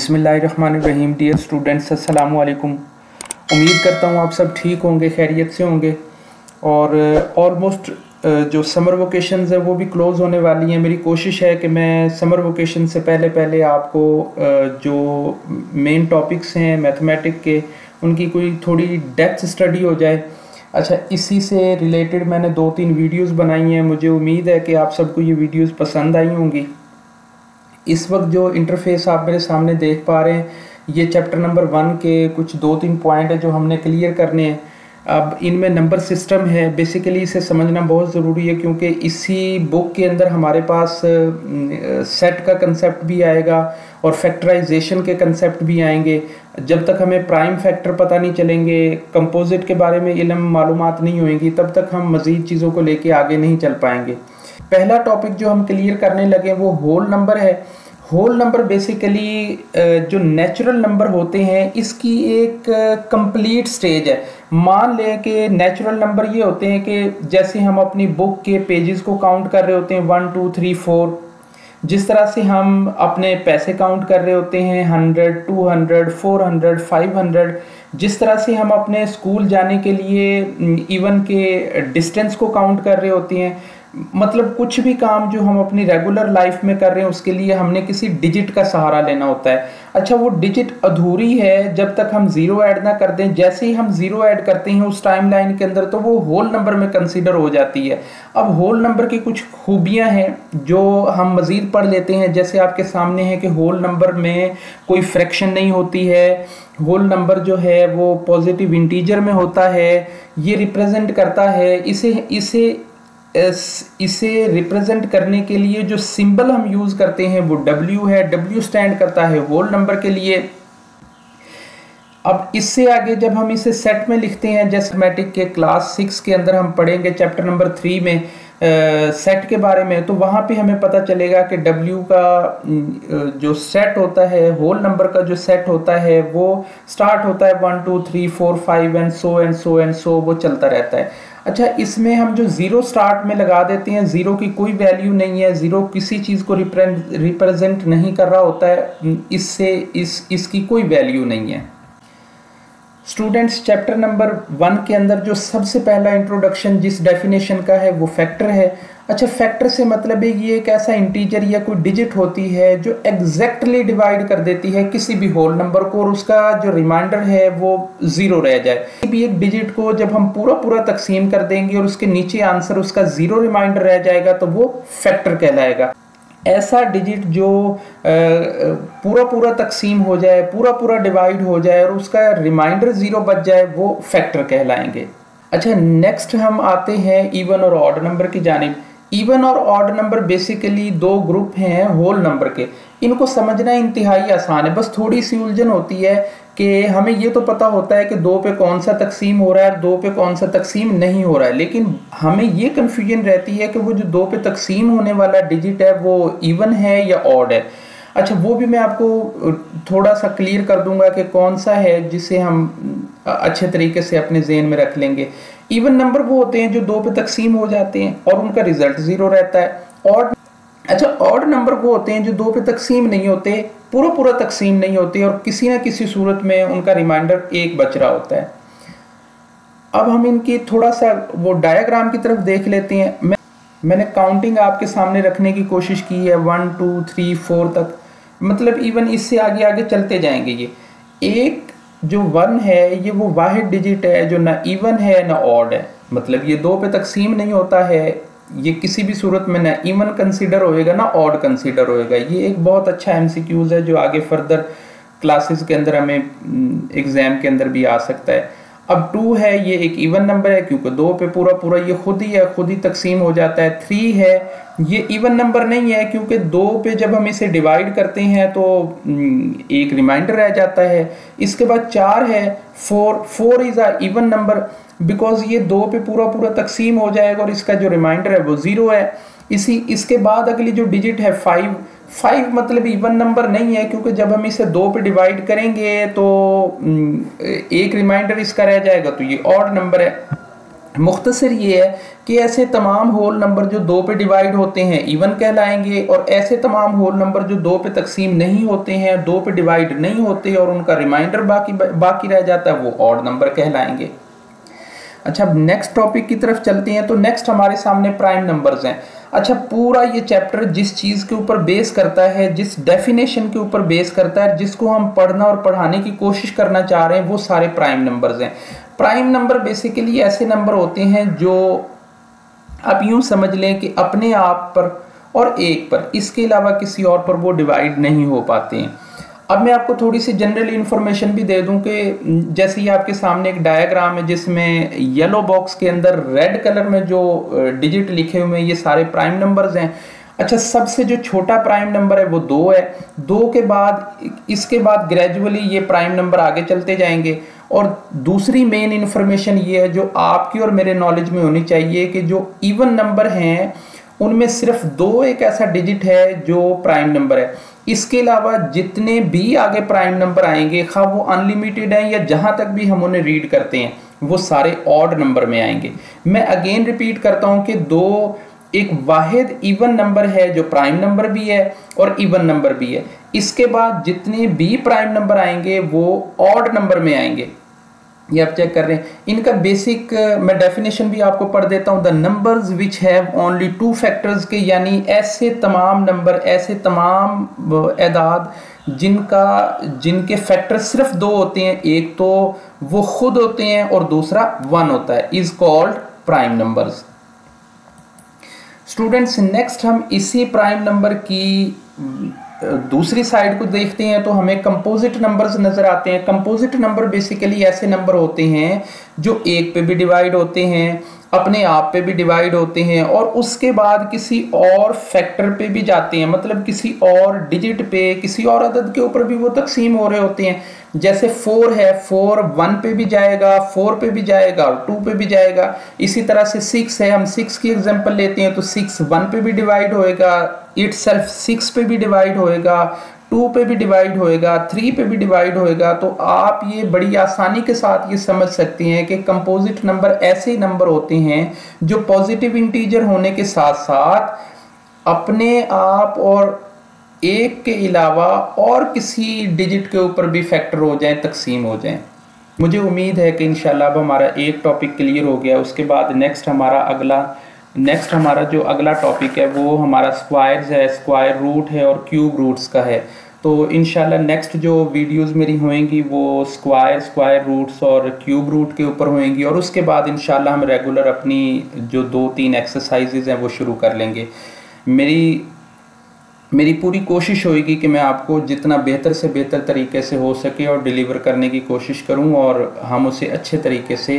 बिस्मिल्लाहिर्रहमानिर्रहीम। Dear students, अस्सलाम वालेकुम। उम्मीद करता हूँ आप सब ठीक होंगे, खैरियत से होंगे। और ऑलमोस्ट जो समर वोकेशंस है वो भी क्लोज़ होने वाली हैं। मेरी कोशिश है कि मैं समर वोकेशन से पहले आपको जो मेन टॉपिक्स हैं मैथमेटिक के, उनकी कोई थोड़ी डेप्थ स्टडी हो जाए। अच्छा, इसी से रिलेटेड मैंने 2-3 वीडियोस बनाई हैं। मुझे उम्मीद है कि आप सबको ये वीडियोस पसंद आई होंगी। इस वक्त जो इंटरफेस आप मेरे सामने देख पा रहे हैं, ये चैप्टर नंबर 1 के कुछ 2-3 पॉइंट है जो हमने क्लियर करने हैं। अब इनमें नंबर सिस्टम है, बेसिकली इसे समझना बहुत ज़रूरी है क्योंकि इसी बुक के अंदर हमारे पास सेट का कंसेप्ट भी आएगा और फैक्टराइजेशन के कंसेप्ट भी आएंगे। जब तक हमें प्राइम फैक्टर पता नहीं चलेंगे, कंपोजिट के बारे में इल्म मालूमात नहीं होंगी, तब तक हम मज़ीद चीज़ों को लेके आगे नहीं चल पाएंगे। पहला टॉपिक जो हम क्लियर करने लगे वो होल नंबर है। होल नंबर बेसिकली जो नेचुरल नंबर होते हैं इसकी एक कंप्लीट स्टेज है। मान लें कि नेचुरल नंबर ये होते हैं कि जैसे हम अपनी बुक के पेजेस को काउंट कर रहे होते हैं 1 2 3 4, जिस तरह से हम अपने पैसे काउंट कर रहे होते हैं 100 200 400 500, जिस तरह से हम अपने स्कूल जाने के लिए इवन के डिस्टेंस को काउंट कर रहे होते हैं। मतलब कुछ भी काम जो हम अपनी रेगुलर लाइफ में कर रहे हैं उसके लिए हमने किसी डिजिट का सहारा लेना होता है। अच्छा, वो डिजिट अधूरी है जब तक हम ज़ीरो ऐड ना कर दें। जैसे ही हम ज़ीरो ऐड करते हैं उस टाइम लाइन के अंदर तो वो होल नंबर में कंसीडर हो जाती है। अब होल नंबर की कुछ खूबियां हैं जो हम मज़ीद पढ़ लेते हैं। जैसे आपके सामने है कि होल नंबर में कोई फ्रैक्शन नहीं होती है। होल नंबर जो है वो पॉजिटिव इंटीजर में होता है। ये रिप्रेजेंट करता है, इसे रिप्रेजेंट करने के लिए जो सिंबल हम यूज करते हैं वो W है। W स्टैंड करता है होल नंबर के लिए। अब इससे आगे जब हम इसे सेट में लिखते हैं, जैसे मैथमेटिक्स के क्लास 6 के अंदर हम पढ़ेंगे चैप्टर नंबर 3 में सेट के बारे में, तो वहाँ पे हमें पता चलेगा कि W का जो सेट होता है, होल नंबर का जो सेट होता है वो स्टार्ट होता है 1 2 3 4 5 एंड सो वो चलता रहता है। अच्छा, इसमें हम जो ज़ीरो स्टार्ट में लगा देते हैं, ज़ीरो की कोई वैल्यू नहीं है, ज़ीरो किसी चीज़ को रिप्रेजेंट नहीं कर रहा होता है, इससे इसकी कोई वैल्यू नहीं है। स्टूडेंट्स, चैप्टर नंबर 1 के अंदर जो सबसे पहला इंट्रोडक्शन जिस डेफिनेशन का है वो फैक्टर है। अच्छा, फैक्टर से मतलब है ये एक ऐसा इंटीजर या कोई डिजिट होती है जो एग्जैक्टली डिवाइड कर देती है किसी भी होल नंबर को और उसका जो रिमाइंडर है वो ज़ीरो रह जाए। किसी भी एक डिजिट को जब हम पूरा तकसीम कर देंगे और उसके नीचे आंसर उसका ज़ीरो रिमाइंडर रह जाएगा तो वो फैक्टर कहलाएगा। ऐसा डिजिट जो पूरा तकसीम हो जाए, पूरा डिवाइड हो जाए और उसका रिमाइंडर ज़ीरो बच जाए, वो फैक्टर कहलाएंगे। अच्छा, नेक्स्ट हम आते हैं इवन और ऑड नंबर की जानिब। इवन और ऑड नंबर बेसिकली दो ग्रुप हैं होल नंबर के। इनको समझना इंतहाई आसान है, बस थोड़ी सी उलझन होती है कि हमें ये तो पता होता है कि 2 पे कौन सा तकसीम हो रहा है, 2 पे कौन सा तकसीम नहीं हो रहा है, लेकिन हमें ये कन्फ्यूजन रहती है कि वो जो 2 पे तकसीम होने वाला डिजिट है वो इवन है या ऑड है। अच्छा, वो भी मैं आपको थोड़ा सा क्लियर कर दूंगा कि कौन सा है जिसे हम अच्छे तरीके से अपने ज़हन में रख लेंगे। इवन नंबर वो होते हैं जो 2 पे तकसीम हो जाते हैं और उनका रिजल्ट ज़ीरो रहता है। ऑड नंबर वो होते हैं जो 2 पे तकसीम नहीं होते, पूरा तकसीम नहीं होते और किसी ना किसी सूरत में उनका रिमाइंडर 1 बच रहा होता है। अब हम इनकी थोड़ा सा वो डायग्राम की तरफ देख लेते हैं। मैंने काउंटिंग आपके सामने रखने की कोशिश की है 1 2 3 4 तक, मतलब इवन इससे आगे चलते जाएंगे। ये एक जो 1 है ये वो वाहिद डिजिट है जो ना इवन है ना ऑड है, मतलब ये 2 पे तकसीम नहीं होता है, ये किसी भी सूरत में ना इवन कंसीडर होएगा ना ऑड कंसीडर होएगा। ये एक बहुत अच्छा एमसीक्यूज है जो आगे फर्दर क्लासेस के अंदर हमें एग्जाम के अंदर भी आ सकता है। अब 2 है, ये एक इवन नंबर है क्योंकि 2 पे पूरा ये खुद ही तकसीम हो जाता है। 3 है, ये इवन नंबर नहीं है क्योंकि 2 पे जब हम इसे डिवाइड करते हैं तो एक रिमाइंडर रह जाता है। इसके बाद 4 है, 4 is a even number because ये 2 पे पूरा तकसीम हो जाएगा और इसका जो रिमाइंडर है वो 0 है। इसके बाद अगली जो डिजिट है 5 मतलब इवन नंबर नहीं है क्योंकि जब हम इसे 2 पे डिवाइड करेंगे तो एक रिमाइंडर इसका रह जाएगा, तो ये ऑड नंबर है। मुख्तसर ये है कि ऐसे तमाम होल नंबर जो 2 पे डिवाइड होते हैं इवन कहलाएंगे, और ऐसे तमाम होल नंबर जो 2 पे तकसीम नहीं होते हैं, 2 पे डिवाइड नहीं होते और उनका रिमाइंडर बाकी रह जाता है, वो ऑड नंबर कहलाएंगे। अच्छा, अब नेक्स्ट टॉपिक की तरफ चलते हैं। तो नेक्स्ट हमारे सामने प्राइम नंबर्स हैं। अच्छा, पूरा ये चैप्टर जिस चीज़ के ऊपर बेस करता है, जिस डेफिनेशन के ऊपर बेस करता है, जिसको हम पढ़ना और पढ़ाने की कोशिश करना चाह रहे हैं, वो सारे प्राइम नंबर्स हैं। प्राइम नंबर बेसिकली ऐसे नंबर होते हैं जो आप यूं समझ लें कि अपने आप पर और एक पर, इसके अलावा किसी और पर वो डिवाइड नहीं हो पाते हैं। अब मैं आपको थोड़ी सी जनरल इन्फॉर्मेशन भी दे दूं कि जैसे ये आपके सामने एक डायग्राम है जिसमें येलो बॉक्स के अंदर रेड कलर में जो डिजिट लिखे हुए हैं ये सारे प्राइम नंबर्स हैं। अच्छा, सबसे जो छोटा प्राइम नंबर है वो 2 है। 2 के बाद इसके बाद ग्रेजुअली ये प्राइम नंबर आगे चलते जाएंगे। और दूसरी मेन इन्फॉर्मेशन ये है जो आपकी और मेरे नॉलेज में होनी चाहिए कि जो इवन नंबर हैं उनमें सिर्फ 2 एक ऐसा डिजिट है जो प्राइम नंबर है। इसके अलावा जितने भी आगे प्राइम नंबर आएंगे, खा वो अनलिमिटेड हैं या जहां तक भी हम उन्हें रीड करते हैं, वो सारे ऑड नंबर में आएंगे। मैं अगेन रिपीट करता हूं कि 2 एक वाहिद इवन नंबर है जो प्राइम नंबर भी है और इवन नंबर भी है। इसके बाद जितने भी प्राइम नंबर आएंगे वो ऑड नंबर में आएंगे। ये आप चेक कर रहे हैं। इनका बेसिक मैं डेफिनेशन भी आपको पढ़ देता हूं। The numbers which have only 2 factors के, यानी ऐसे तमाम नंबर, ऐसे तमाम एदाद जिनके फैक्टर सिर्फ 2 होते हैं, एक तो वो खुद होते हैं और दूसरा 1 होता है, is called prime numbers. Students, next हम इसी प्राइम नंबर की दूसरी साइड को देखते हैं तो हमें कंपोजिट नंबर्स नजर आते हैं। कंपोजिट नंबर बेसिकली ऐसे नंबर होते हैं जो 1 पे भी डिवाइड होते हैं, अपने आप पे भी डिवाइड होते हैं और उसके बाद किसी और फैक्टर पे भी जाते हैं, मतलब किसी और डिजिट पे, किसी और अदद के ऊपर भी वो तकसीम हो रहे होते हैं। जैसे 4 है, 4 1 पे भी जाएगा, 4 पे भी जाएगा और 2 पे भी जाएगा। इसी तरह से 6 है, हम 6 की एग्जांपल लेते हैं तो 6 1 पे भी डिवाइड होएगा, इटसेल्फ 6 पे भी डिवाइड होएगा, 2 पे भी डिवाइड होएगा, 3 पे भी डिवाइड होएगा। तो आप ये बड़ी आसानी के साथ ये समझ सकते हैं कि कंपोजिट नंबर ऐसे नंबर होते हैं जो पॉजिटिव इंटीजर होने के साथ साथ अपने आप और एक के अलावा और किसी डिजिट के ऊपर भी फैक्टर हो जाएं, तकसीम हो जाएं। मुझे उम्मीद है कि इंशाल्लाह अब हमारा एक टॉपिक क्लियर हो गया। उसके बाद नेक्स्ट हमारा जो अगला टॉपिक है वो हमारा स्क्वायर्स है, स्क्वायर रूट है और क्यूब रूट्स का है। तो इंशाल्लाह नेक्स्ट जो वीडियोस मेरी होएंगी वो स्क्वायर रूट्स और क्यूब रूट के ऊपर होएंगी और उसके बाद इंशाल्लाह हम रेगुलर अपनी जो 2-3 एक्सरसाइजेज हैं वो शुरू कर लेंगे। मेरी पूरी कोशिश होगी कि मैं आपको जितना बेहतर से बेहतर तरीके से हो सके और डिलीवर करने की कोशिश करूं और हम उसे अच्छे तरीके से